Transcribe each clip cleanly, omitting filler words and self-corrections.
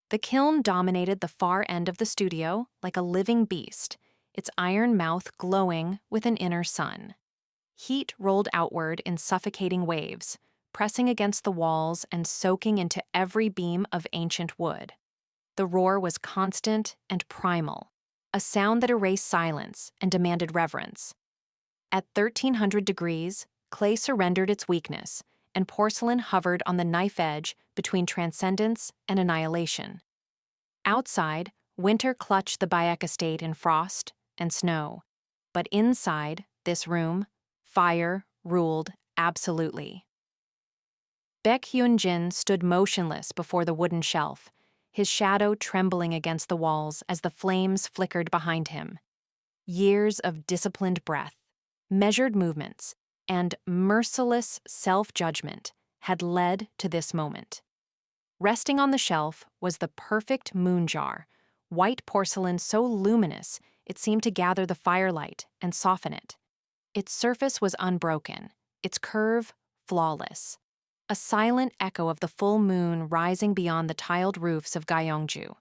The kiln dominated the far end of the studio like a living beast, its iron mouth glowing with an inner sun. Heat rolled outward in suffocating waves, pressing against the walls and soaking into every beam of ancient wood. The roar was constant and primal, a sound that erased silence and demanded reverence. At 1300 degrees, clay surrendered its weakness, and porcelain hovered on the knife edge between transcendence and annihilation. Outside, winter clutched the Baek estate in frost and snow, but inside this room, fire ruled absolutely. Baek Hyun-jin stood motionless before the wooden shelf, his shadow trembling against the walls as the flames flickered behind him. Years of disciplined breath, measured movements, and merciless self-judgment had led to this moment. Resting on the shelf was the perfect moon jar, white porcelain so luminous it seemed to gather the firelight and soften it. Its surface was unbroken, its curve flawless, a silent echo of the full moon rising beyond the tiled roofs of Gyeongju.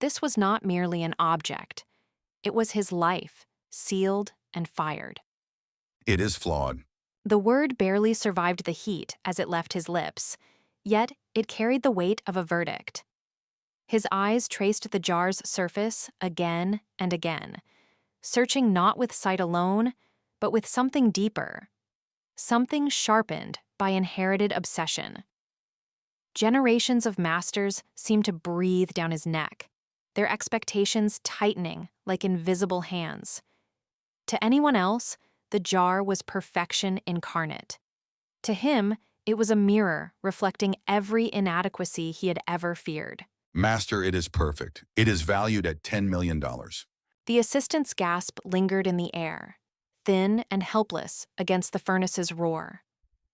This was not merely an object. It was his life, sealed and fired. It is flawed. The word barely survived the heat as it left his lips, yet it carried the weight of a verdict. His eyes traced the jar's surface again and again, searching not with sight alone, but with something deeper, something sharpened by inherited obsession. Generations of masters seemed to breathe down his neck, their expectations tightening like invisible hands. To anyone else, the jar was perfection incarnate. To him, it was a mirror reflecting every inadequacy he had ever feared. Master, it is perfect. It is valued at $10 million. The assistant's gasp lingered in the air, thin and helpless against the furnace's roar.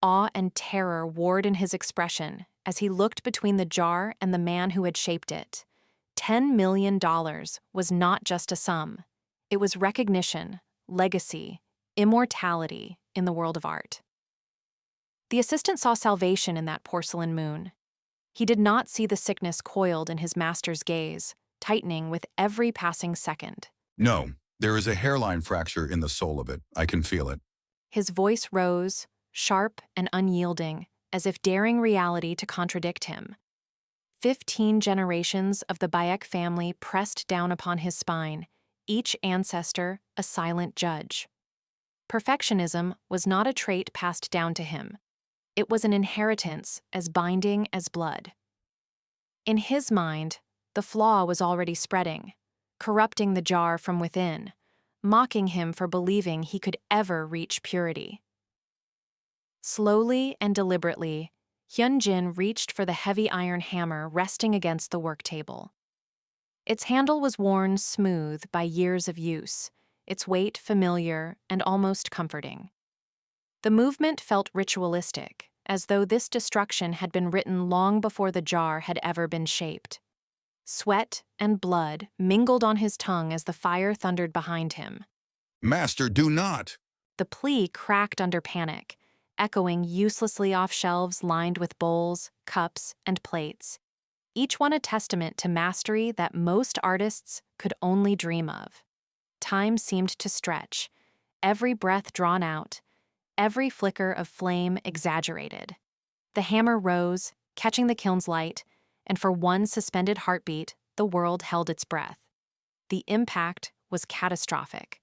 Awe and terror warred in his expression as he looked between the jar and the man who had shaped it. $10 million was not just a sum. It was recognition, legacy, immortality in the world of art. The assistant saw salvation in that porcelain moon. He did not see the sickness coiled in his master's gaze, tightening with every passing second. No, there is a hairline fracture in the soul of it. I can feel it. His voice rose, sharp and unyielding, as if daring reality to contradict him. 15 generations of the Baek family pressed down upon his spine, each ancestor a silent judge. Perfectionism was not a trait passed down to him. It was an inheritance as binding as blood. In his mind, the flaw was already spreading, corrupting the jar from within, mocking him for believing he could ever reach purity. Slowly and deliberately, Hyun-jin reached for the heavy iron hammer resting against the work table. Its handle was worn smooth by years of use, its weight familiar and almost comforting. The movement felt ritualistic, as though this destruction had been written long before the jar had ever been shaped. Sweat and blood mingled on his tongue as the fire thundered behind him. Master, do not! The plea cracked under panic, echoing uselessly off shelves lined with bowls, cups, and plates, each one a testament to mastery that most artists could only dream of. Time seemed to stretch, every breath drawn out, every flicker of flame exaggerated. The hammer rose, catching the kiln's light, and for one suspended heartbeat, the world held its breath. The impact was catastrophic.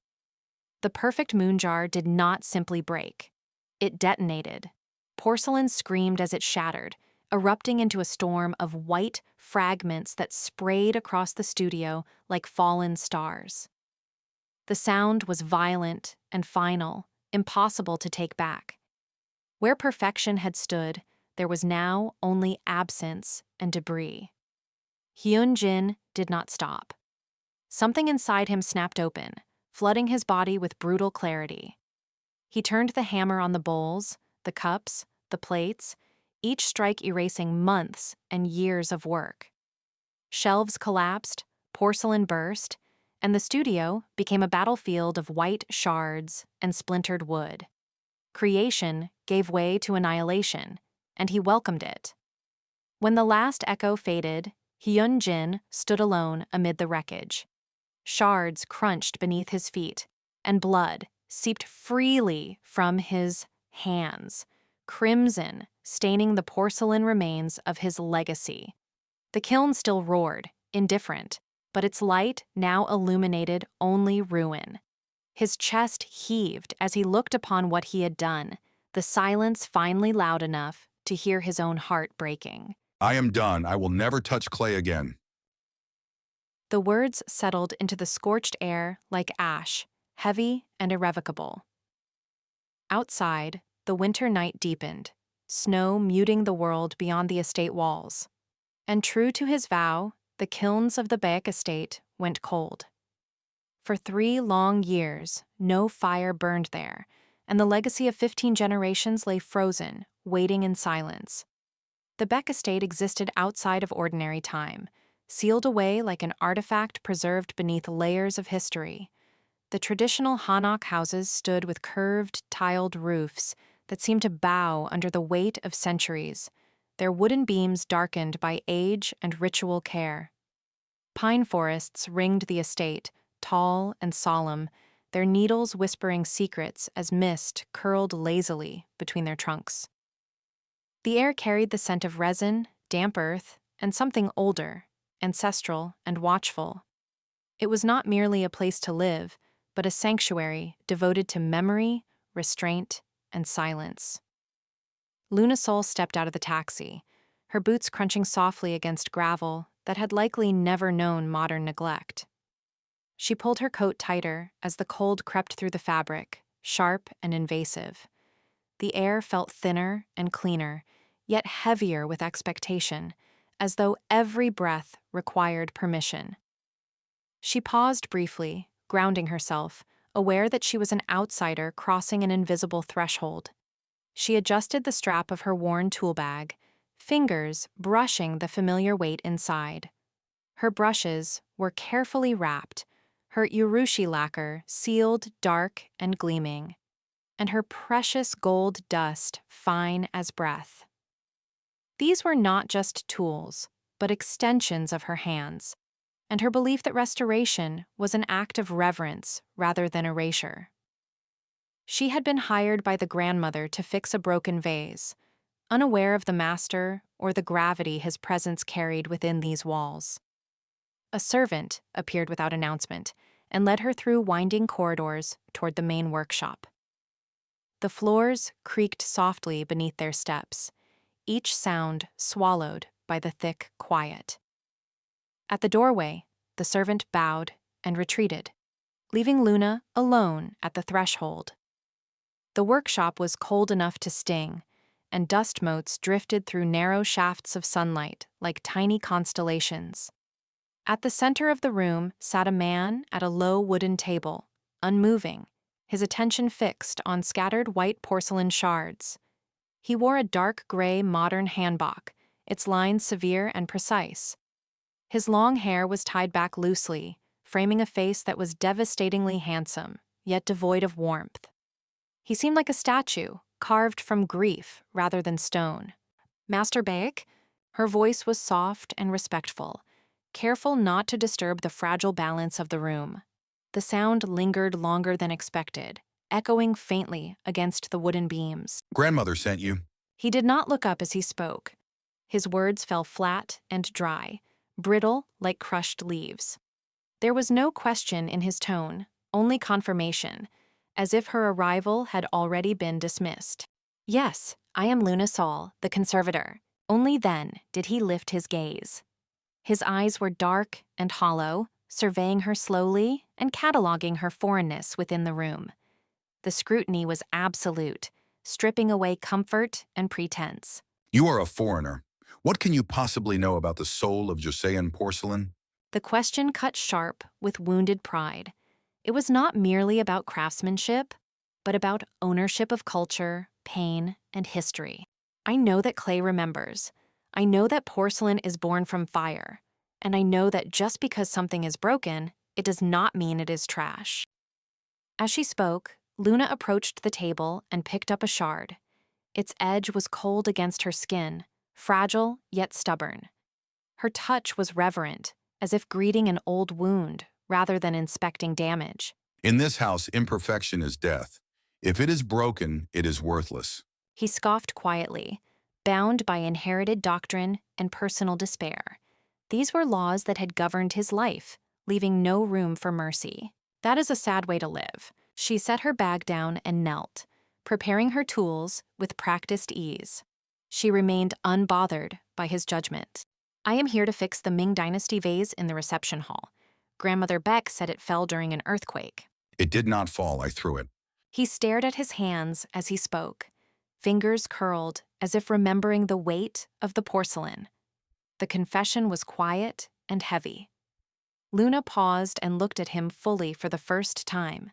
The perfect moon jar did not simply break. It detonated. Porcelain screamed as it shattered, erupting into a storm of white fragments that sprayed across the studio like fallen stars. The sound was violent and final, impossible to take back. Where perfection had stood, there was now only absence and debris. Hyun-jin did not stop. Something inside him snapped open, flooding his body with brutal clarity. He turned the hammer on the bowls, the cups, the plates, each strike erasing months and years of work. Shelves collapsed, porcelain burst, and the studio became a battlefield of white shards and splintered wood. Creation gave way to annihilation, and he welcomed it. When the last echo faded, Hyun-jin stood alone amid the wreckage. Shards crunched beneath his feet, and blood seeped freely from his hands, crimson staining the porcelain remains of his legacy. The kiln still roared, indifferent, but its light now illuminated only ruin. His chest heaved as he looked upon what he had done, the silence finally loud enough to hear his own heart breaking. I am done. I will never touch clay again. The words settled into the scorched air like ash, heavy and irrevocable. Outside, the winter night deepened, snow muting the world beyond the estate walls. And true to his vow, the kilns of the Baek estate went cold. For 3 long years, no fire burned there, and the legacy of 15 generations lay frozen, waiting in silence. The Baek estate existed outside of ordinary time, sealed away like an artifact preserved beneath layers of history. The traditional Hanok houses stood with curved, tiled roofs that seemed to bow under the weight of centuries, their wooden beams darkened by age and ritual care. Pine forests ringed the estate, tall and solemn, their needles whispering secrets as mist curled lazily between their trunks. The air carried the scent of resin, damp earth, and something older, ancestral and watchful. It was not merely a place to live, but a sanctuary devoted to memory, restraint, and silence. Luna Sol stepped out of the taxi, her boots crunching softly against gravel that had likely never known modern neglect. She pulled her coat tighter as the cold crept through the fabric, sharp and invasive. The air felt thinner and cleaner, yet heavier with expectation, as though every breath required permission. She paused briefly, grounding herself, aware that she was an outsider crossing an invisible threshold. She adjusted the strap of her worn tool bag, fingers brushing the familiar weight inside. Her brushes were carefully wrapped, her urushi lacquer sealed, dark, and gleaming, and her precious gold dust fine as breath. These were not just tools, but extensions of her hands, and her belief that restoration was an act of reverence rather than erasure. She had been hired by the grandmother to fix a broken vase, unaware of the master or the gravity his presence carried within these walls. A servant appeared without announcement and led her through winding corridors toward the main workshop. The floors creaked softly beneath their steps, each sound swallowed by the thick quiet. At the doorway, the servant bowed and retreated, leaving Luna alone at the threshold. The workshop was cold enough to sting, and dust motes drifted through narrow shafts of sunlight like tiny constellations. At the center of the room sat a man at a low wooden table, unmoving, his attention fixed on scattered white porcelain shards. He wore a dark gray modern hanbok, its lines severe and precise. His long hair was tied back loosely, framing a face that was devastatingly handsome, yet devoid of warmth. He seemed like a statue, carved from grief rather than stone. "Master Baek?" Her voice was soft and respectful, careful not to disturb the fragile balance of the room. The sound lingered longer than expected, echoing faintly against the wooden beams. Grandmother sent you. He did not look up as he spoke. His words fell flat and dry, brittle like crushed leaves. There was no question in his tone, only confirmation, as if her arrival had already been dismissed. "Yes, I am Luna Sol, the conservator." Only then did he lift his gaze. His eyes were dark and hollow, surveying her slowly and cataloging her foreignness within the room. The scrutiny was absolute, stripping away comfort and pretense. You are a foreigner. What can you possibly know about the soul of Joseon porcelain? The question cut sharp with wounded pride. It was not merely about craftsmanship, but about ownership of culture, pain, and history. I know that clay remembers. I know that porcelain is born from fire. And I know that just because something is broken, it does not mean it is trash. As she spoke, Luna approached the table and picked up a shard. Its edge was cold against her skin, fragile yet stubborn. Her touch was reverent, as if greeting an old wound rather than inspecting damage. In this house, imperfection is death. If it is broken, it is worthless. He scoffed quietly, bound by inherited doctrine and personal despair. These were laws that had governed his life, leaving no room for mercy. That is a sad way to live. She set her bag down and knelt, preparing her tools with practiced ease. She remained unbothered by his judgment. I am here to fix the Ming Dynasty vase in the reception hall. Grandmother Beck said it fell during an earthquake. It did not fall, I threw it. He stared at his hands as he spoke, fingers curled as if remembering the weight of the porcelain. The confession was quiet and heavy. Luna paused and looked at him fully for the first time,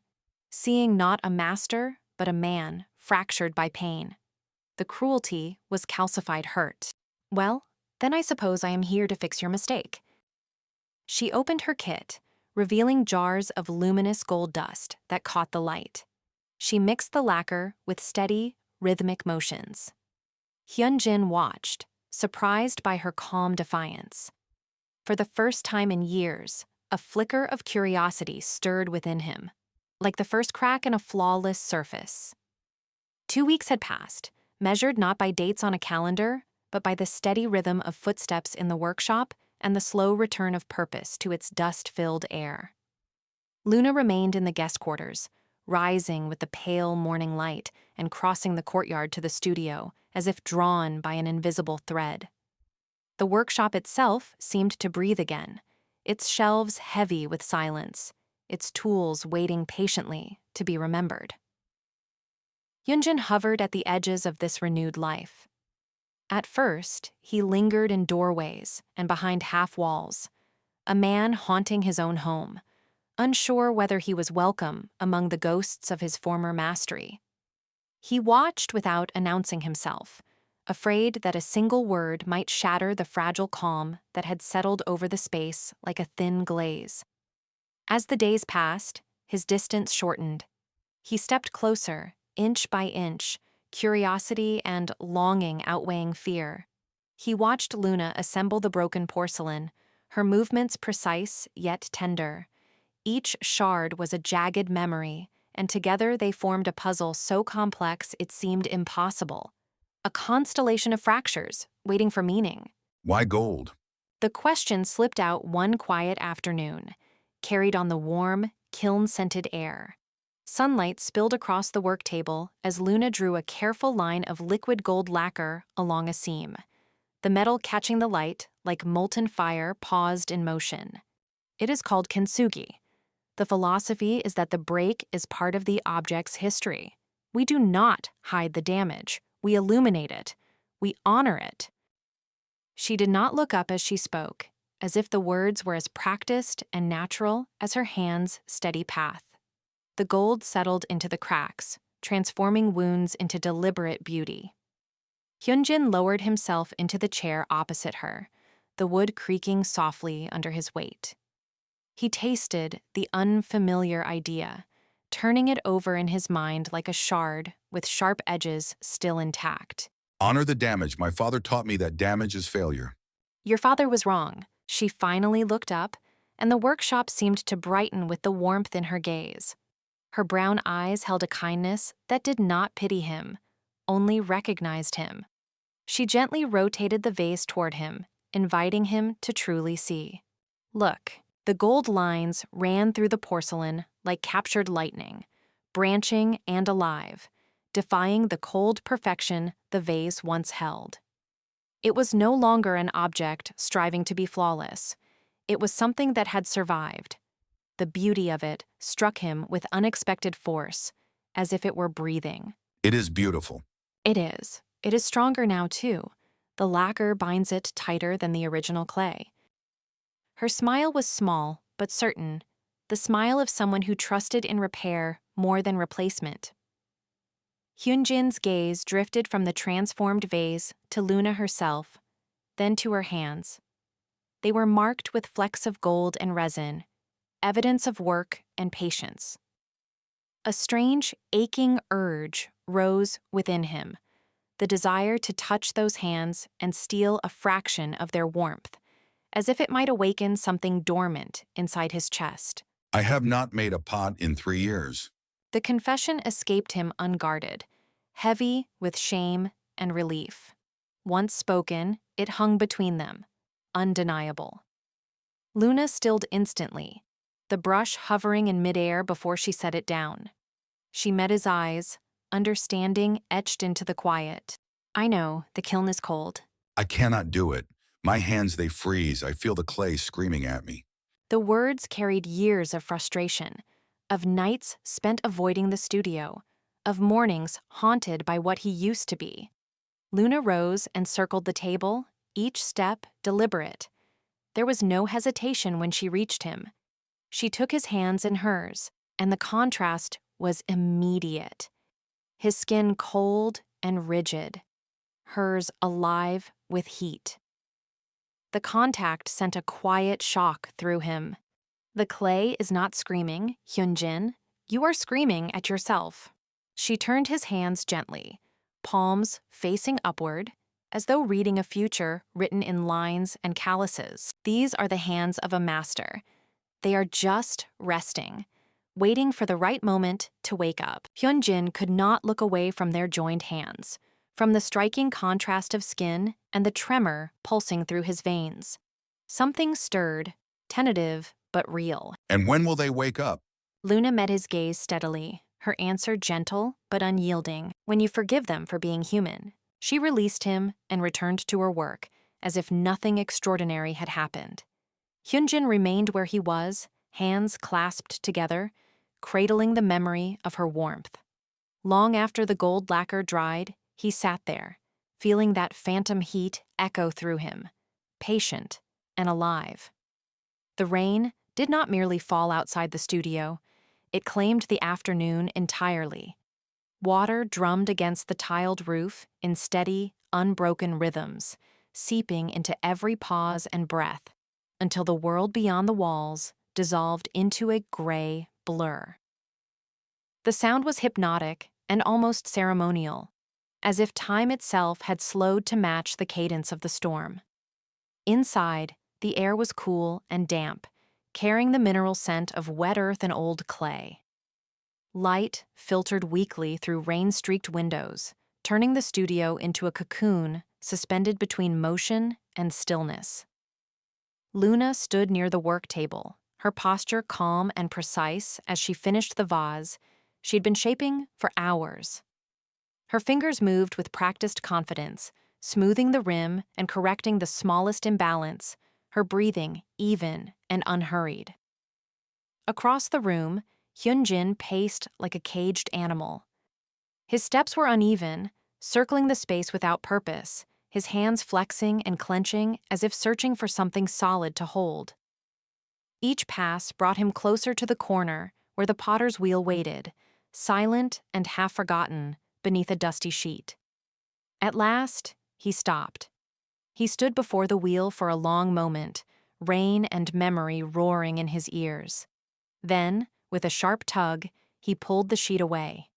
seeing not a master, but a man fractured by pain. The cruelty was calcified hurt. Well, then I suppose I am here to fix your mistake. She opened her kit, revealing jars of luminous gold dust that caught the light. She mixed the lacquer with steady, rhythmic motions. Hyun-jin watched, surprised by her calm defiance. For the first time in years, a flicker of curiosity stirred within him, like the first crack in a flawless surface. 2 weeks had passed, measured not by dates on a calendar, but by the steady rhythm of footsteps in the workshop and the slow return of purpose to its dust-filled air. Luna remained in the guest quarters, rising with the pale morning light and crossing the courtyard to the studio, as if drawn by an invisible thread. The workshop itself seemed to breathe again, its shelves heavy with silence, its tools waiting patiently to be remembered. Hyun-jin hovered at the edges of this renewed life. At first, he lingered in doorways and behind half walls, a man haunting his own home, unsure whether he was welcome among the ghosts of his former mastery. He watched without announcing himself, afraid that a single word might shatter the fragile calm that had settled over the space like a thin glaze. As the days passed, his distance shortened. He stepped closer, inch by inch, curiosity and longing outweighing fear. He watched Luna assemble the broken porcelain, her movements precise yet tender. Each shard was a jagged memory, and together they formed a puzzle so complex it seemed impossible. A constellation of fractures, waiting for meaning. Why gold? The question slipped out one quiet afternoon, carried on the warm, kiln-scented air. Sunlight spilled across the work table as Luna drew a careful line of liquid gold lacquer along a seam. The metal catching the light, like molten fire, paused in motion. It is called Kintsugi. The philosophy is that the break is part of the object's history. We do not hide the damage. We illuminate it. We honor it. She did not look up as she spoke, as if the words were as practiced and natural as her hand's steady path. The gold settled into the cracks, transforming wounds into deliberate beauty. Hyun-jin lowered himself into the chair opposite her, the wood creaking softly under his weight. He tasted the unfamiliar idea, turning it over in his mind like a shard with sharp edges still intact. Honor the damage. My father taught me that damage is failure. Your father was wrong. She finally looked up, and the workshop seemed to brighten with the warmth in her gaze. Her brown eyes held a kindness that did not pity him, only recognized him. She gently rotated the vase toward him, inviting him to truly see. Look, the gold lines ran through the porcelain like captured lightning, branching and alive, defying the cold perfection the vase once held. It was no longer an object striving to be flawless. It was something that had survived. The beauty of it struck him with unexpected force, as if it were breathing. It is beautiful. It is. It is stronger now, too. The lacquer binds it tighter than the original clay. Her smile was small, but certain, the smile of someone who trusted in repair more than replacement. Hyun-jin's gaze drifted from the transformed vase to Luna herself, then to her hands. They were marked with flecks of gold and resin, evidence of work and patience. A strange, aching urge rose within him, the desire to touch those hands and steal a fraction of their warmth, as if it might awaken something dormant inside his chest. I have not made a pot in 3 years. The confession escaped him unguarded, heavy with shame and relief. Once spoken, it hung between them, undeniable. Luna stilled instantly, the brush hovering in midair before she set it down. She met his eyes, understanding etched into the quiet. I know, the kiln is cold. I cannot do it. My hands, they freeze. I feel the clay screaming at me. The words carried years of frustration, of nights spent avoiding the studio, of mornings haunted by what he used to be. Luna rose and circled the table, each step deliberate. There was no hesitation when she reached him. She took his hands in hers, and the contrast was immediate. His skin cold and rigid, hers alive with heat. The contact sent a quiet shock through him. The clay is not screaming, Hyun-jin. You are screaming at yourself. She turned his hands gently, palms facing upward, as though reading a future written in lines and calluses. These are the hands of a master. They are just resting, waiting for the right moment to wake up. Hyun-jin could not look away from their joined hands, from the striking contrast of skin and the tremor pulsing through his veins. Something stirred, tentative but real. And when will they wake up? Luna met his gaze steadily, her answer gentle but unyielding. When you forgive them for being human. She released him and returned to her work, as if nothing extraordinary had happened. Hyun-jin remained where he was, hands clasped together, cradling the memory of her warmth. Long after the gold lacquer dried, he sat there, feeling that phantom heat echo through him, patient and alive. The rain did not merely fall outside the studio, it claimed the afternoon entirely. Water drummed against the tiled roof in steady, unbroken rhythms, seeping into every pause and breath, until the world beyond the walls dissolved into a gray blur. The sound was hypnotic and almost ceremonial, as if time itself had slowed to match the cadence of the storm. Inside, the air was cool and damp, carrying the mineral scent of wet earth and old clay. Light filtered weakly through rain-streaked windows, turning the studio into a cocoon suspended between motion and stillness. Luna stood near the work table, her posture calm and precise as she finished the vase she'd been shaping for hours. Her fingers moved with practiced confidence, smoothing the rim and correcting the smallest imbalance, her breathing even and unhurried. Across the room, Hyun-jin paced like a caged animal. His steps were uneven, circling the space without purpose, his hands flexing and clenching as if searching for something solid to hold. Each pass brought him closer to the corner where the potter's wheel waited, silent and half-forgotten beneath a dusty sheet. At last, he stopped. He stood before the wheel for a long moment, rain and memory roaring in his ears. Then, with a sharp tug, he pulled the sheet away.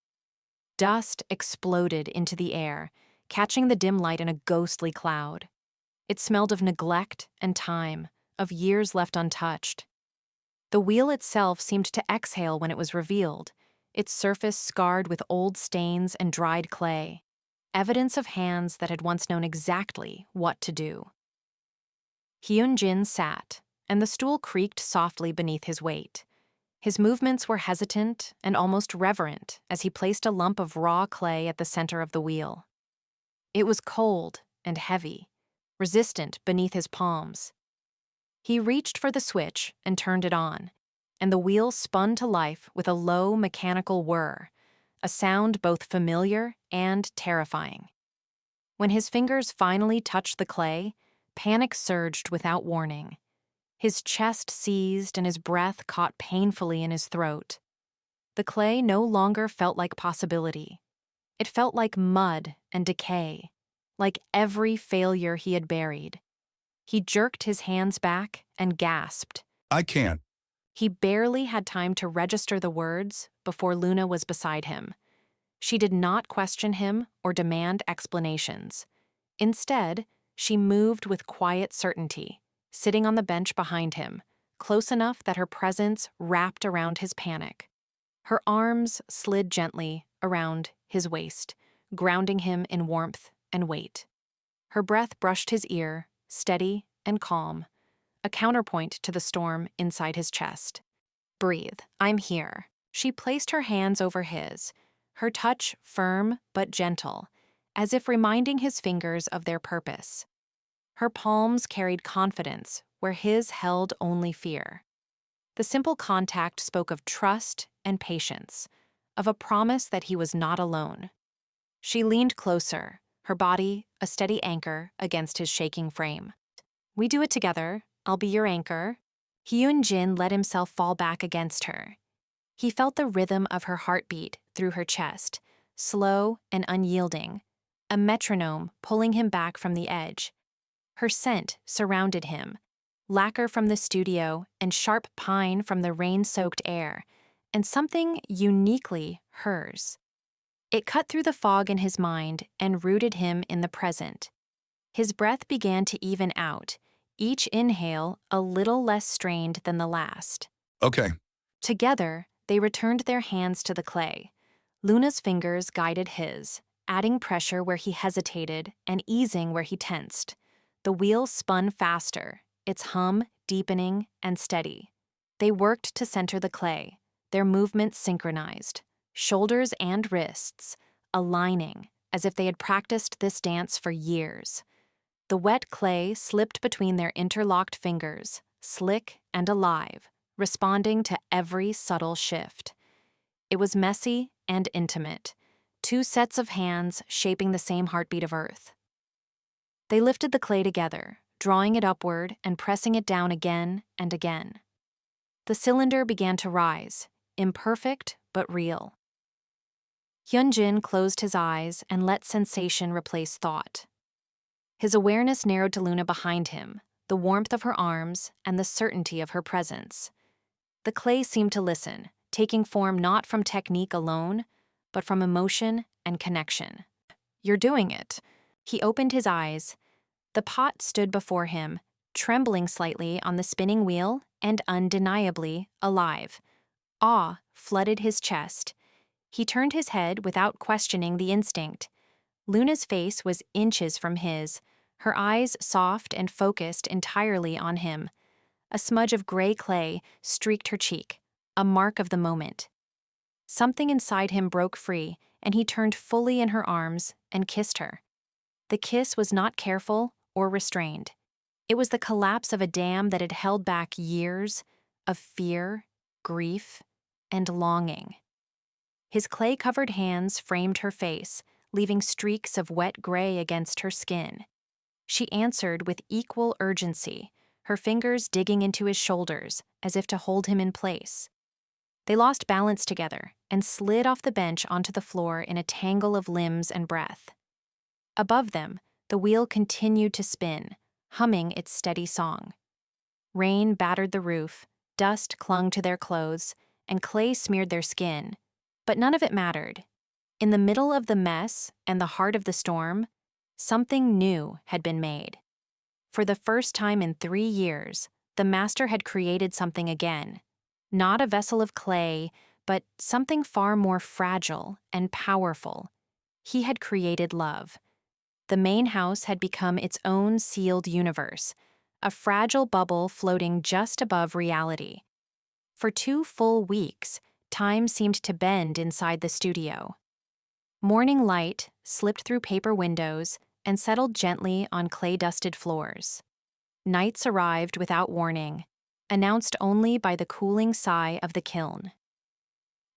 Dust exploded into the air, catching the dim light in a ghostly cloud. It smelled of neglect and time, of years left untouched. The wheel itself seemed to exhale when it was revealed, its surface scarred with old stains and dried clay, evidence of hands that had once known exactly what to do. Hyun-jin sat, and the stool creaked softly beneath his weight. His movements were hesitant and almost reverent as he placed a lump of raw clay at the center of the wheel. It was cold and heavy, resistant beneath his palms. He reached for the switch and turned it on, and the wheel spun to life with a low mechanical whir, a sound both familiar and terrifying. When his fingers finally touched the clay, panic surged without warning. His chest seized and his breath caught painfully in his throat. The clay no longer felt like possibility. It felt like mud and decay, like every failure he had buried. He jerked his hands back and gasped. I can't. He barely had time to register the words before Luna was beside him. She did not question him or demand explanations. Instead, she moved with quiet certainty, sitting on the bench behind him, close enough that her presence wrapped around his panic. Her arms slid gently around his waist, grounding him in warmth and weight. Her breath brushed his ear, steady and calm, a counterpoint to the storm inside his chest. "Breathe, I'm here." She placed her hands over his, her touch firm but gentle, as if reminding his fingers of their purpose. Her palms carried confidence where his held only fear. The simple contact spoke of trust and patience, of a promise that he was not alone. She leaned closer, her body a steady anchor against his shaking frame. "We do it together. I'll be your anchor." Hyun-jin let himself fall back against her. He felt the rhythm of her heartbeat through her chest, slow and unyielding, a metronome pulling him back from the edge. Her scent surrounded him, lacquer from the studio and sharp pine from the rain-soaked air, and something uniquely hers. It cut through the fog in his mind and rooted him in the present. His breath began to even out, each inhale a little less strained than the last. Okay. Together, they returned their hands to the clay. Luna's fingers guided his, adding pressure where he hesitated and easing where he tensed. The wheel spun faster, its hum deepening and steady. They worked to center the clay, their movements synchronized, shoulders and wrists aligning as if they had practiced this dance for years. The wet clay slipped between their interlocked fingers, slick and alive, responding to every subtle shift. It was messy and intimate, two sets of hands shaping the same heartbeat of earth. They lifted the clay together, drawing it upward and pressing it down again and again. The cylinder began to rise, imperfect but real. Hyun-jin closed his eyes and let sensation replace thought. His awareness narrowed to Luna behind him, the warmth of her arms and the certainty of her presence. The clay seemed to listen, taking form not from technique alone, but from emotion and connection. "You're doing it." He opened his eyes. The pot stood before him, trembling slightly on the spinning wheel and undeniably alive. Awe flooded his chest. He turned his head without questioning the instinct. Luna's face was inches from his, her eyes soft and focused entirely on him. A smudge of gray clay streaked her cheek, a mark of the moment. Something inside him broke free, and he turned fully in her arms and kissed her. The kiss was not careful or restrained. It was the collapse of a dam that had held back years of fear, grief, and longing. His clay-covered hands framed her face, leaving streaks of wet gray against her skin. She answered with equal urgency, her fingers digging into his shoulders as if to hold him in place. They lost balance together and slid off the bench onto the floor in a tangle of limbs and breath. Above them, the wheel continued to spin, humming its steady song. Rain battered the roof, dust clung to their clothes, and clay smeared their skin, but none of it mattered. In the middle of the mess and the heart of the storm, something new had been made. For the first time in 3 years, the master had created something again. Not a vessel of clay, but something far more fragile and powerful. He had created love. The main house had become its own sealed universe, a fragile bubble floating just above reality. For 2 full weeks, time seemed to bend inside the studio. Morning light slipped through paper windows and settled gently on clay-dusted floors. Nights arrived without warning, announced only by the cooling sigh of the kiln.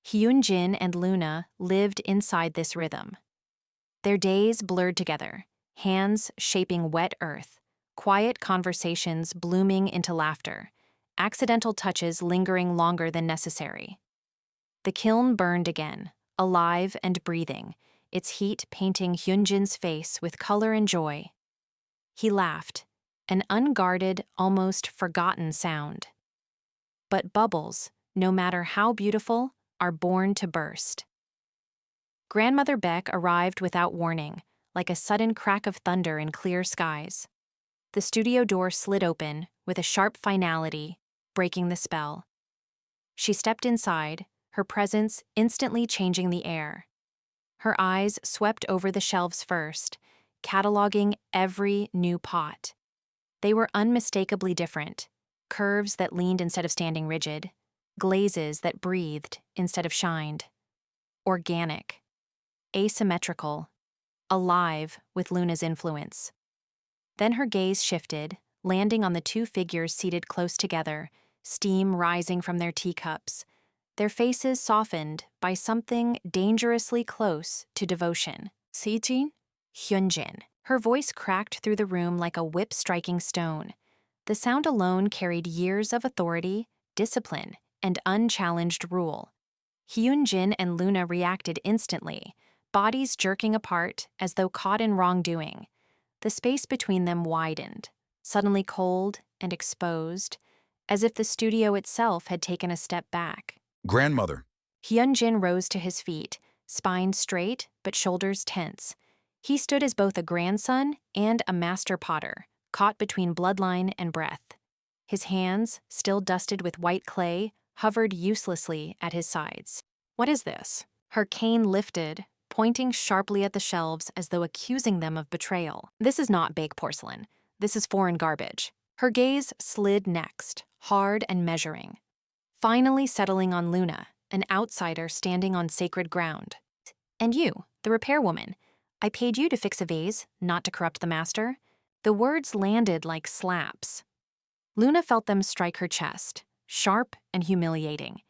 Hyun-jin and Luna lived inside this rhythm. Their days blurred together, hands shaping wet earth, quiet conversations blooming into laughter, accidental touches lingering longer than necessary. The kiln burned again, alive and breathing, its heat painting Hyun-jin's face with color and joy. He laughed, an unguarded, almost forgotten sound. But bubbles, no matter how beautiful, are born to burst. Grandmother Baek arrived without warning, like a sudden crack of thunder in clear skies. The studio door slid open with a sharp finality, breaking the spell. She stepped inside, her presence instantly changing the air. Her eyes swept over the shelves first, cataloging every new pot. They were unmistakably different: curves that leaned instead of standing rigid, glazes that breathed instead of shined, organic, asymmetrical, alive with Luna's influence. Then her gaze shifted, landing on the two figures seated close together, steam rising from their teacups, their faces softened by something dangerously close to devotion. Baek Hyun-jin. Her voice cracked through the room like a whip striking stone. The sound alone carried years of authority, discipline, and unchallenged rule. Hyun-jin and Luna reacted instantly, bodies jerking apart as though caught in wrongdoing. The space between them widened, suddenly cold and exposed, as if the studio itself had taken a step back. Grandmother. Hyun-jin rose to his feet, spine straight but shoulders tense. He stood as both a grandson and a master potter, caught between bloodline and breath. His hands, still dusted with white clay, hovered uselessly at his sides. "What is this?" Her cane lifted, pointing sharply at the shelves as though accusing them of betrayal. "This is not Baek porcelain. This is foreign garbage." Her gaze slid next, hard and measuring, finally settling on Luna, an outsider standing on sacred ground. "And you, the repair woman. I paid you to fix a vase, not to corrupt the master." The words landed like slaps. Luna felt them strike her chest, sharp and humiliating,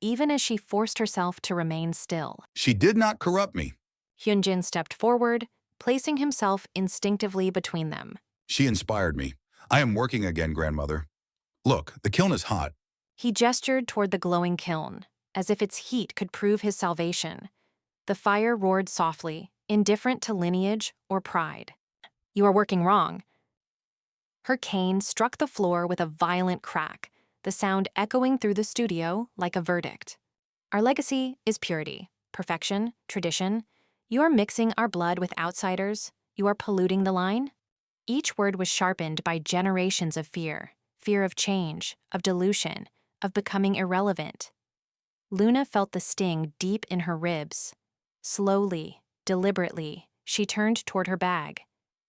even as she forced herself to remain still. She did not corrupt me. Hyun-jin stepped forward, placing himself instinctively between them. She inspired me. I am working again, grandmother. Look, the kiln is hot. He gestured toward the glowing kiln, as if its heat could prove his salvation. The fire roared softly, indifferent to lineage or pride. "You are working wrong." Her cane struck the floor with a violent crack, the sound echoing through the studio like a verdict. "Our legacy is purity, perfection, tradition. You are mixing our blood with outsiders. You are polluting the line." Each word was sharpened by generations of fear of change, of dilution, of becoming irrelevant. Luna felt the sting deep in her ribs. Slowly, deliberately, she turned toward her bag.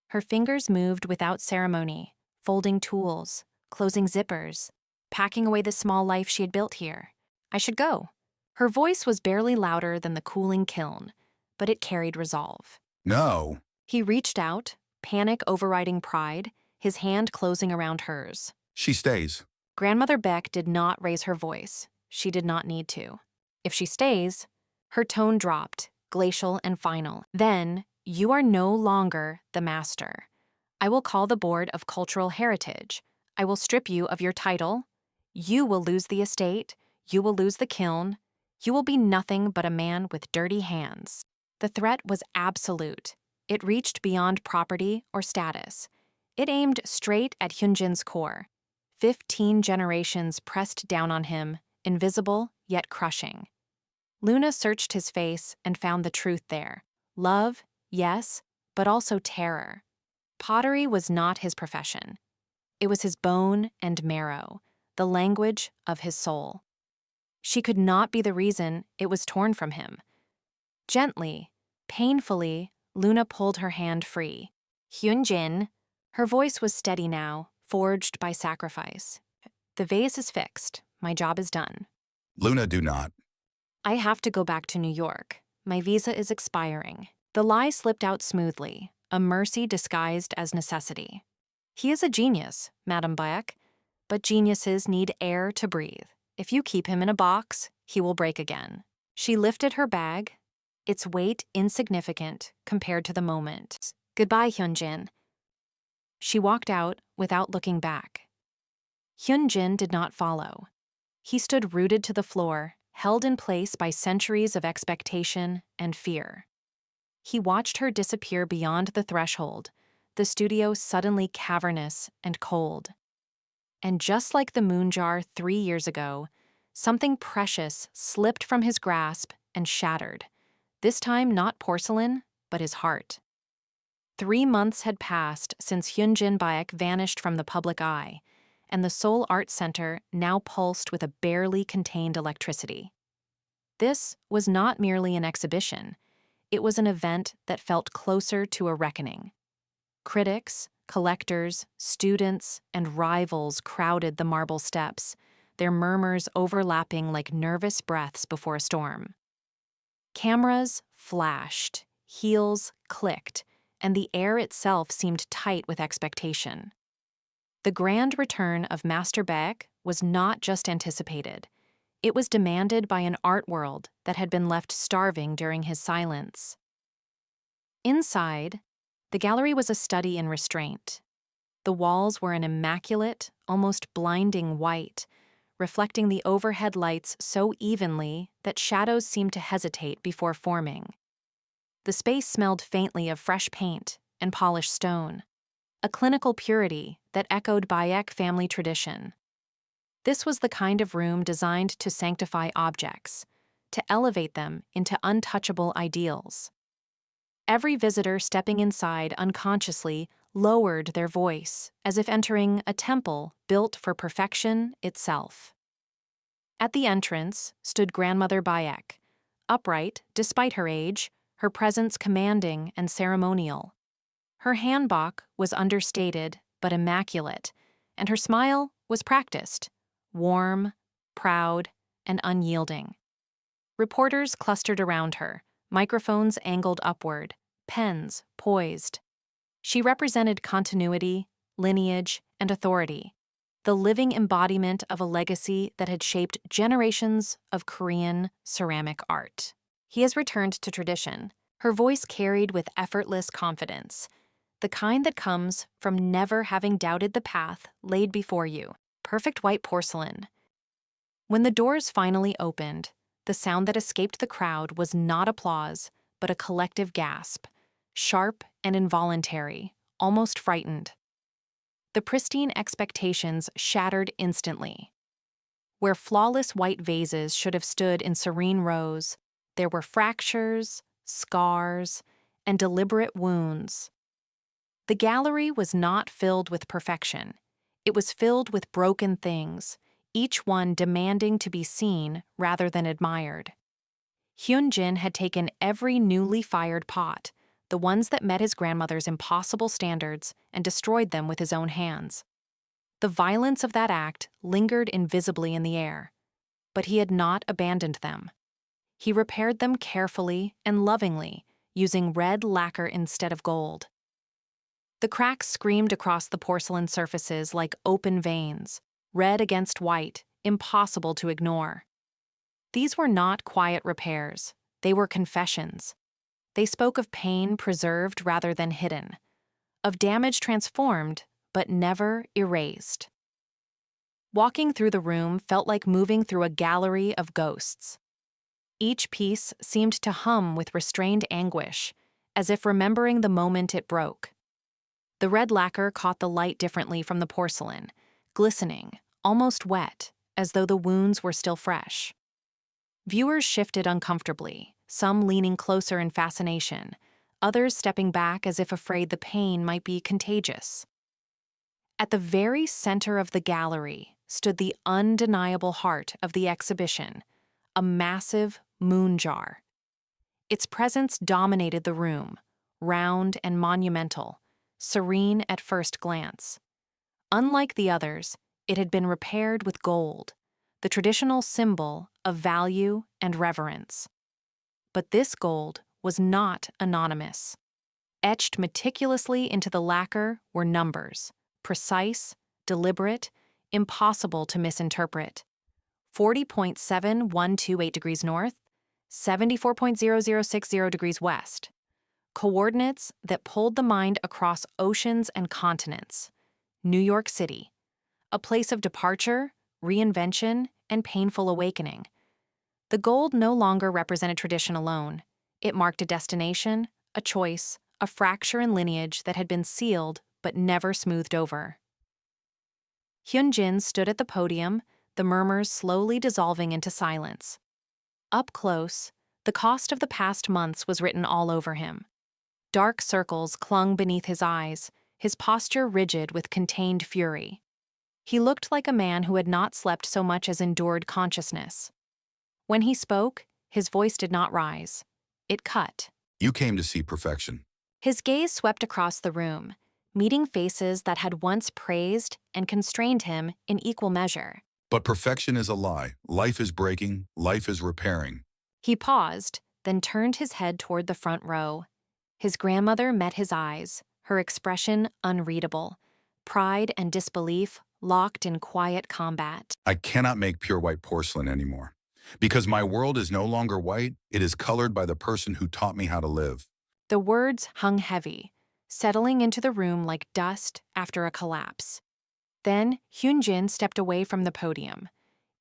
Her fingers moved without ceremony, folding tools, closing zippers, packing away the small life she had built here. "I should go." Her voice was barely louder than the cooling kiln, but it carried resolve. No. He reached out, panic overriding pride, his hand closing around hers. She stays. Grandmother Baek did not raise her voice. She did not need to. "If she stays," her tone dropped, glacial and final. "Then, you are no longer the master. I will call the Board of Cultural Heritage. I will strip you of your title. You will lose the estate. You will lose the kiln. You will be nothing but a man with dirty hands." The threat was absolute. It reached beyond property or status. It aimed straight at Hyun-jin's core. 15 generations pressed down on him, invisible yet crushing. Luna searched his face and found the truth there. Love, yes, but also terror. Pottery was not his profession. It was his bone and marrow, the language of his soul. She could not be the reason it was torn from him. Gently, painfully, Luna pulled her hand free. "Hyun-jin." Her voice was steady now, forged by sacrifice. "The vase is fixed. My job is done. Luna, do not. I have to go back to New York. My visa is expiring." The lie slipped out smoothly, a mercy disguised as necessity. "He is a genius, Madame Baek, but geniuses need air to breathe. If you keep him in a box, he will break again." She lifted her bag, its weight insignificant compared to the moment. "Goodbye, Hyun-jin." She walked out without looking back. Hyun-jin did not follow. He stood rooted to the floor, held in place by centuries of expectation and fear. He watched her disappear beyond the threshold, the studio suddenly cavernous and cold. And just like the moon jar 3 years ago, something precious slipped from his grasp and shattered, this time not porcelain, but his heart. 3 months had passed since Hyun-jin Baek vanished from the public eye, and the Seoul Art Center now pulsed with a barely contained electricity. This was not merely an exhibition. It was an event that felt closer to a reckoning. Critics, collectors, students, and rivals crowded the marble steps, their murmurs overlapping like nervous breaths before a storm. Cameras flashed, heels clicked, and the air itself seemed tight with expectation. The grand return of Master Baek was not just anticipated. It was demanded by an art world that had been left starving during his silence. Inside, the gallery was a study in restraint. The walls were an immaculate, almost blinding white, reflecting the overhead lights so evenly that shadows seemed to hesitate before forming. The space smelled faintly of fresh paint and polished stone, a clinical purity that echoed Baek family tradition. This was the kind of room designed to sanctify objects, to elevate them into untouchable ideals. Every visitor stepping inside unconsciously lowered their voice, as if entering a temple built for perfection itself. At the entrance stood Grandmother Baek, upright despite her age, her presence commanding and ceremonial. Her hanbok was understated but immaculate, and her smile was practiced, warm, proud, and unyielding. Reporters clustered around her, microphones angled upward, pens poised. She represented continuity, lineage, and authority, the living embodiment of a legacy that had shaped generations of Korean ceramic art. He has returned to tradition, her voice carried with effortless confidence, the kind that comes from never having doubted the path laid before you. Perfect white porcelain. When the doors finally opened, the sound that escaped the crowd was not applause, but a collective gasp, sharp and involuntary, almost frightened. The pristine expectations shattered instantly. Where flawless white vases should have stood in serene rows, there were fractures, scars, and deliberate wounds. The gallery was not filled with perfection. It was filled with broken things, each one demanding to be seen rather than admired. Hyun-jin had taken every newly fired pot, the ones that met his grandmother's impossible standards, and destroyed them with his own hands. The violence of that act lingered invisibly in the air, but he had not abandoned them. He repaired them carefully and lovingly, using red lacquer instead of gold. The cracks screamed across the porcelain surfaces like open veins, red against white, impossible to ignore. These were not quiet repairs, they were confessions. They spoke of pain preserved rather than hidden, of damage transformed but never erased. Walking through the room felt like moving through a gallery of ghosts. Each piece seemed to hum with restrained anguish, as if remembering the moment it broke. The red lacquer caught the light differently from the porcelain, glistening, almost wet, as though the wounds were still fresh. Viewers shifted uncomfortably, some leaning closer in fascination, others stepping back as if afraid the pain might be contagious. At the very center of the gallery stood the undeniable heart of the exhibition, a massive moon jar. Its presence dominated the room, round and monumental, serene at first glance. Unlike the others, it had been repaired with gold, the traditional symbol of value and reverence. But this gold was not anonymous. Etched meticulously into the lacquer were numbers, precise, deliberate, impossible to misinterpret. 40.7128 degrees north, 74.0060 degrees west. Coordinates that pulled the mind across oceans and continents. New York City, a place of departure, reinvention, and painful awakening. The gold no longer represented tradition alone. It marked a destination, a choice, a fracture in lineage that had been sealed but never smoothed over. Hyun-jin stood at the podium, the murmurs slowly dissolving into silence. Up close, the cost of the past months was written all over him. Dark circles clung beneath his eyes, his posture rigid with contained fury. He looked like a man who had not slept so much as endured consciousness. When he spoke, his voice did not rise. It cut. You came to see perfection. His gaze swept across the room, meeting faces that had once praised and constrained him in equal measure. But perfection is a lie. Life is breaking, life is repairing. He paused, then turned his head toward the front row. His grandmother met his eyes, her expression unreadable, pride and disbelief locked in quiet combat. I cannot make pure white porcelain anymore. Because my world is no longer white, it is colored by the person who taught me how to live. The words hung heavy, settling into the room like dust after a collapse. Then Hyun-jin stepped away from the podium.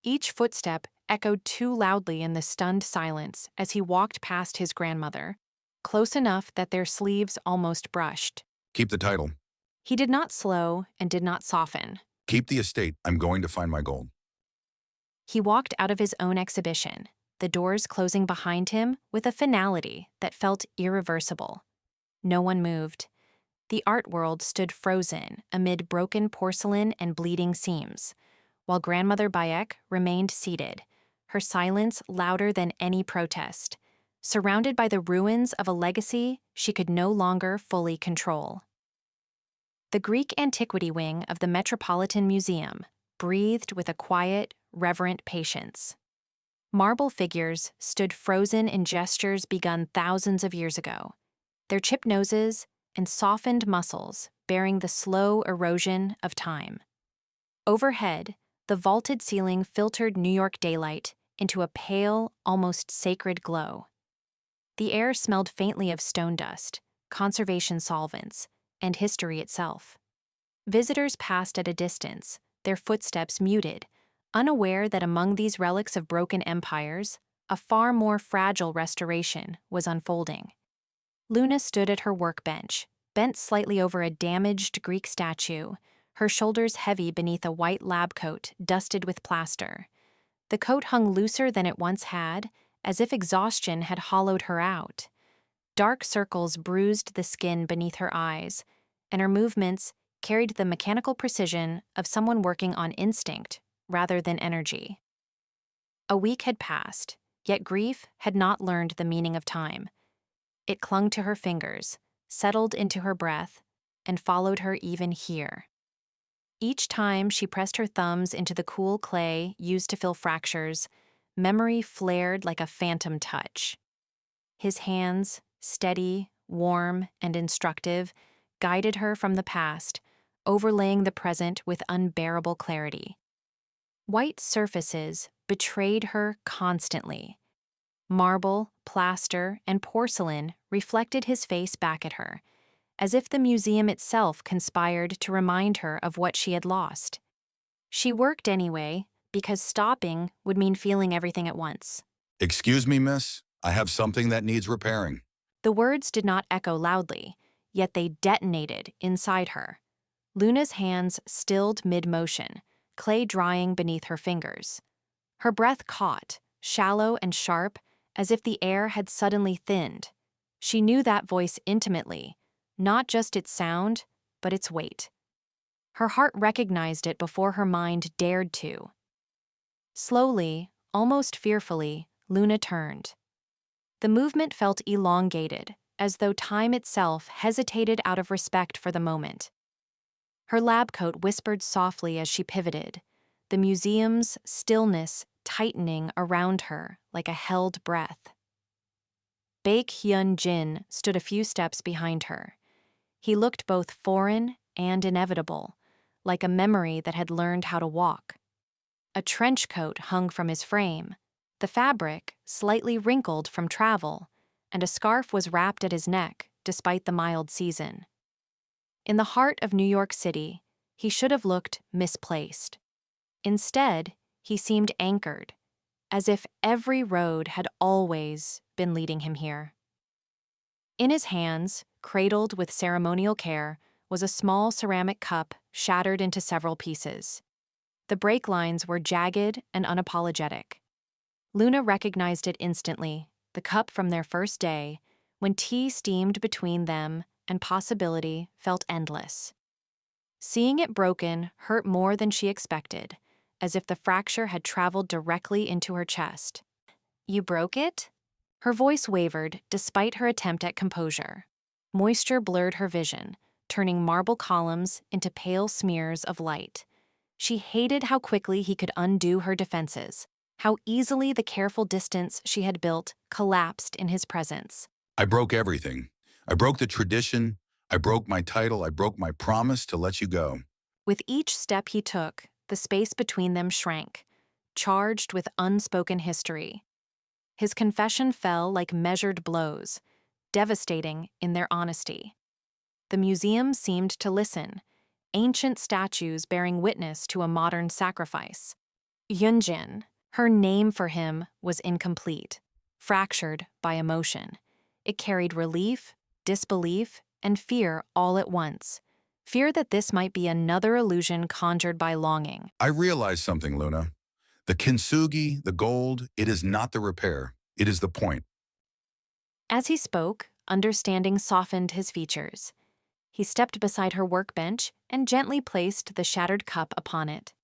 Each footstep echoed too loudly in the stunned silence as he walked past his grandmother, close enough that their sleeves almost brushed. Keep the title. He did not slow and did not soften. Keep the estate. I'm going to find my gold. He walked out of his own exhibition, the doors closing behind him with a finality that felt irreversible. No one moved. The art world stood frozen amid broken porcelain and bleeding seams, while Grandmother Baek remained seated, her silence louder than any protest, surrounded by the ruins of a legacy she could no longer fully control. The Greek antiquity wing of the Metropolitan Museum breathed with a quiet, reverent patience. Marble figures stood frozen in gestures begun thousands of years ago, their chipped noses and softened muscles bearing the slow erosion of time. Overhead, the vaulted ceiling filtered New York daylight into a pale, almost sacred glow. The air smelled faintly of stone dust, conservation solvents, and history itself. Visitors passed at a distance, their footsteps muted, unaware that among these relics of broken empires, a far more fragile restoration was unfolding. Luna stood at her workbench, bent slightly over a damaged Greek statue, her shoulders heavy beneath a white lab coat dusted with plaster. The coat hung looser than it once had, as if exhaustion had hollowed her out. Dark circles bruised the skin beneath her eyes, and her movements carried the mechanical precision of someone working on instinct rather than energy. A week had passed, yet grief had not learned the meaning of time. It clung to her fingers, settled into her breath, and followed her even here. Each time she pressed her thumbs into the cool clay used to fill fractures, memory flared like a phantom touch. His hands, steady, warm, and instructive, guided her from the past, overlaying the present with unbearable clarity. White surfaces betrayed her constantly. Marble, plaster, and porcelain reflected his face back at her, as if the museum itself conspired to remind her of what she had lost. She worked anyway, because stopping would mean feeling everything at once. Excuse me, miss. I have something that needs repairing. The words did not echo loudly, yet they detonated inside her. Luna's hands stilled mid-motion, clay drying beneath her fingers. Her breath caught, shallow and sharp, as if the air had suddenly thinned. She knew that voice intimately, not just its sound, but its weight. Her heart recognized it before her mind dared to. Slowly, almost fearfully, Luna turned. The movement felt elongated, as though time itself hesitated out of respect for the moment. Her lab coat whispered softly as she pivoted, the museum's stillness tightening around her like a held breath. Baek Hyun-jin stood a few steps behind her. He looked both foreign and inevitable, like a memory that had learned how to walk. A trench coat hung from his frame, the fabric slightly wrinkled from travel, and a scarf was wrapped at his neck despite the mild season. In the heart of New York City, he should have looked misplaced. Instead, he seemed anchored, as if every road had always been leading him here. In his hands, cradled with ceremonial care, was a small ceramic cup shattered into several pieces. The break lines were jagged and unapologetic. Luna recognized it instantly, the cup from their first day, when tea steamed between them and possibility felt endless. Seeing it broken hurt more than she expected, as if the fracture had traveled directly into her chest. "You broke it?" Her voice wavered despite her attempt at composure. Moisture blurred her vision, turning marble columns into pale smears of light. She hated how quickly he could undo her defenses, how easily the careful distance she had built collapsed in his presence. I broke everything. I broke the tradition. I broke my title. I broke my promise to let you go. With each step he took, the space between them shrank, charged with unspoken history. His confession fell like measured blows, devastating in their honesty. The museum seemed to listen, ancient statues bearing witness to a modern sacrifice. Hyun-jin, her name for him, was incomplete, fractured by emotion. It carried relief, disbelief, and fear all at once. Fear that this might be another illusion conjured by longing. I realized something, Luna. The kintsugi, the gold, it is not the repair. It is the point. As he spoke, understanding softened his features. He stepped beside her workbench and gently placed the shattered cup upon it.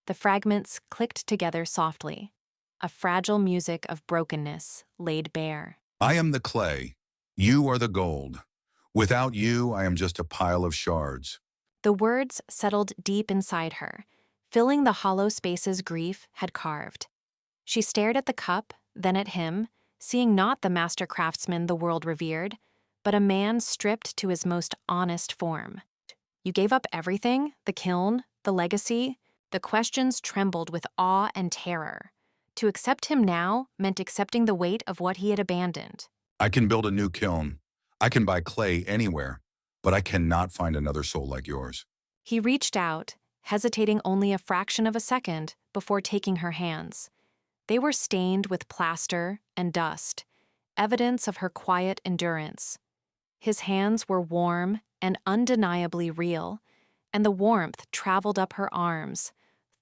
The fragments clicked together softly, a fragile music of brokenness laid bare. I am the clay. You are the gold. Without you, I am just a pile of shards. The words settled deep inside her, filling the hollow spaces grief had carved. She stared at the cup, then at him, seeing not the master craftsman the world revered, but a man stripped to his most honest form. "You gave up everything? The kiln? The legacy?" The questions trembled with awe and terror. To accept him now meant accepting the weight of what he had abandoned. I can build a new kiln. I can buy clay anywhere, but I cannot find another soul like yours. He reached out, hesitating only a fraction of a second before taking her hands. They were stained with plaster and dust, evidence of her quiet endurance. His hands were warm and undeniably real, and the warmth traveled up her arms,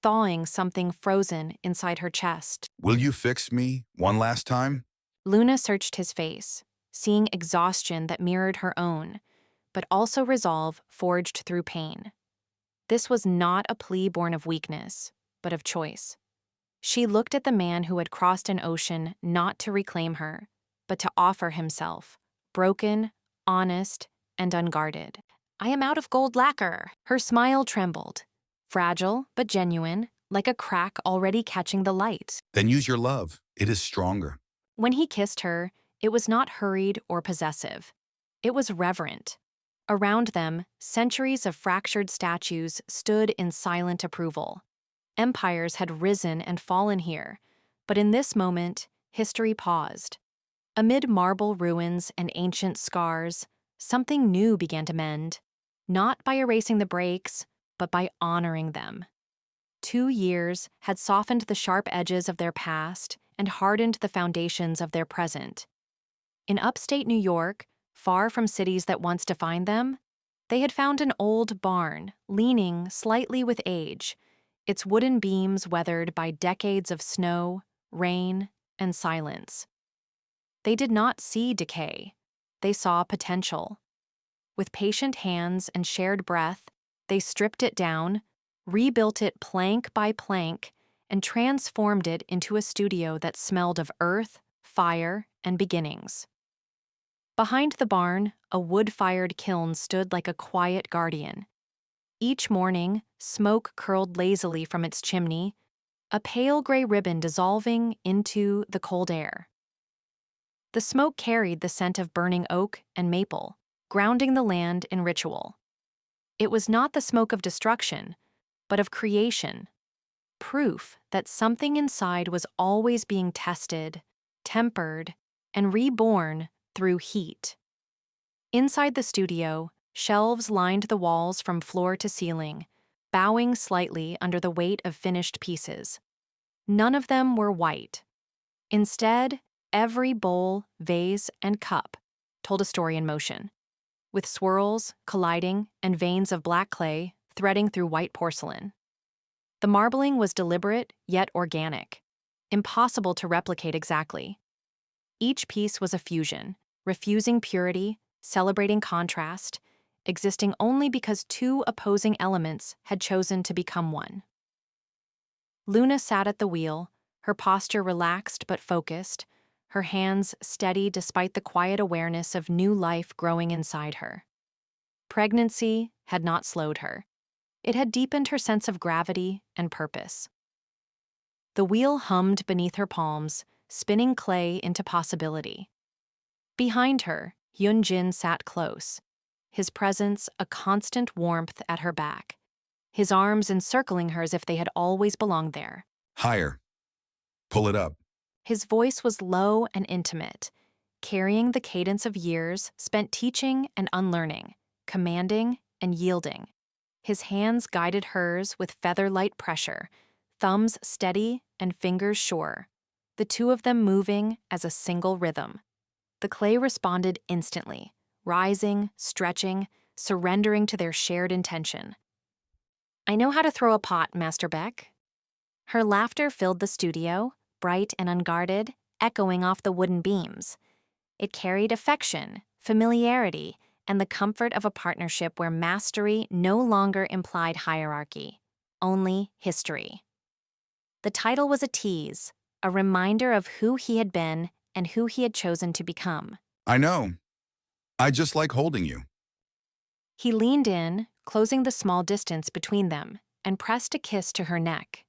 thawing something frozen inside her chest. Will you fix me one last time? Luna searched his face, seeing exhaustion that mirrored her own, but also resolve forged through pain. This was not a plea born of weakness, but of choice. She looked at the man who had crossed an ocean not to reclaim her, but to offer himself, broken, honest, and unguarded. "I am out of gold lacquer." Her smile trembled, fragile but genuine, like a crack already catching the light. Then use your love. It is stronger. When he kissed her, it was not hurried or possessive. It was reverent. Around them, centuries of fractured statues stood in silent approval. Empires had risen and fallen here, but in this moment, history paused. Amid marble ruins and ancient scars, something new began to mend, not by erasing the breaks, but by honoring them. 2 years had softened the sharp edges of their past and hardened the foundations of their present. In upstate New York, far from cities that once defined them, they had found an old barn, leaning slightly with age, its wooden beams weathered by decades of snow, rain, and silence. They did not see decay. They saw potential. With patient hands and shared breath, they stripped it down, rebuilt it plank by plank, and transformed it into a studio that smelled of earth, fire, and beginnings. Behind the barn, a wood-fired kiln stood like a quiet guardian. Each morning, smoke curled lazily from its chimney, a pale gray ribbon dissolving into the cold air. The smoke carried the scent of burning oak and maple, grounding the land in ritual. It was not the smoke of destruction, but of creation, proof that something inside was always being tested, tempered, and reborn through heat. Inside the studio, shelves lined the walls from floor to ceiling, bowing slightly under the weight of finished pieces. None of them were white. Instead, every bowl, vase, and cup told a story in motion, with swirls colliding and veins of black clay threading through white porcelain. The marbling was deliberate yet organic, impossible to replicate exactly. Each piece was a fusion, refusing purity, celebrating contrast, existing only because two opposing elements had chosen to become one. Luna sat at the wheel, her posture relaxed but focused, her hands steady despite the quiet awareness of new life growing inside her. Pregnancy had not slowed her. It had deepened her sense of gravity and purpose. The wheel hummed beneath her palms, spinning clay into possibility. Behind her, Hyun-jin sat close, his presence a constant warmth at her back, his arms encircling her as if they had always belonged there. Higher. Pull it up. His voice was low and intimate, carrying the cadence of years spent teaching and unlearning, commanding and yielding. His hands guided hers with feather-light pressure, thumbs steady and fingers sure, the two of them moving as a single rhythm. The clay responded instantly, rising, stretching, surrendering to their shared intention. "I know how to throw a pot, Master Baek." Her laughter filled the studio, bright and unguarded, echoing off the wooden beams. It carried affection, familiarity, and the comfort of a partnership where mastery no longer implied hierarchy, only history. The title was a tease, a reminder of who he had been and who he had chosen to become. I know. I just like holding you. He leaned in, closing the small distance between them, and pressed a kiss to her neck.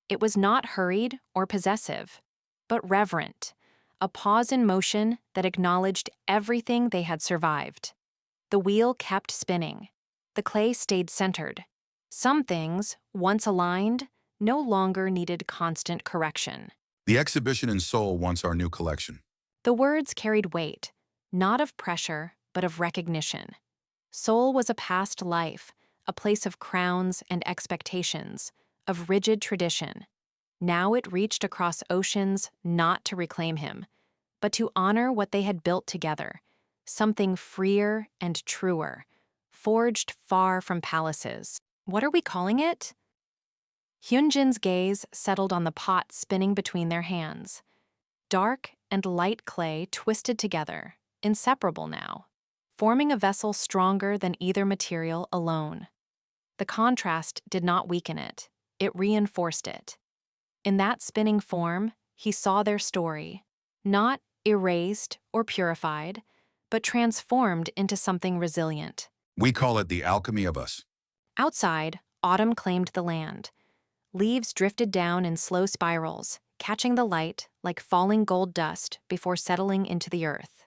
It was not hurried or possessive, but reverent, a pause in motion that acknowledged everything they had survived. The wheel kept spinning. The clay stayed centered. Some things, once aligned, no longer needed constant correction. The exhibition in Seoul wants our new collection. The words carried weight, not of pressure, but of recognition. Seoul was a past life, a place of crowns and expectations, of rigid tradition. Now it reached across oceans not to reclaim him, but to honor what they had built together, something freer and truer, forged far from palaces. What are we calling it? Hyun-jin's gaze settled on the pot spinning between their hands. Dark and light clay twisted together, inseparable now, forming a vessel stronger than either material alone. The contrast did not weaken it, it reinforced it. In that spinning form, he saw their story, not erased or purified, but transformed into something resilient. We call it the alchemy of us. Outside, autumn claimed the land. Leaves drifted down in slow spirals, catching the light like falling gold dust before settling into the earth.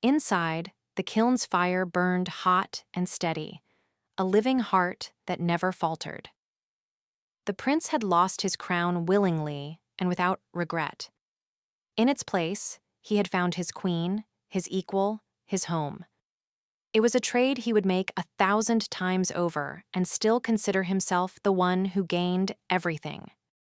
Inside, the kiln's fire burned hot and steady, a living heart that never faltered. The prince had lost his crown willingly and without regret. In its place, he had found his queen, his equal, his home. It was a trade he would make 1,000 times over and still consider himself the one who gained everything.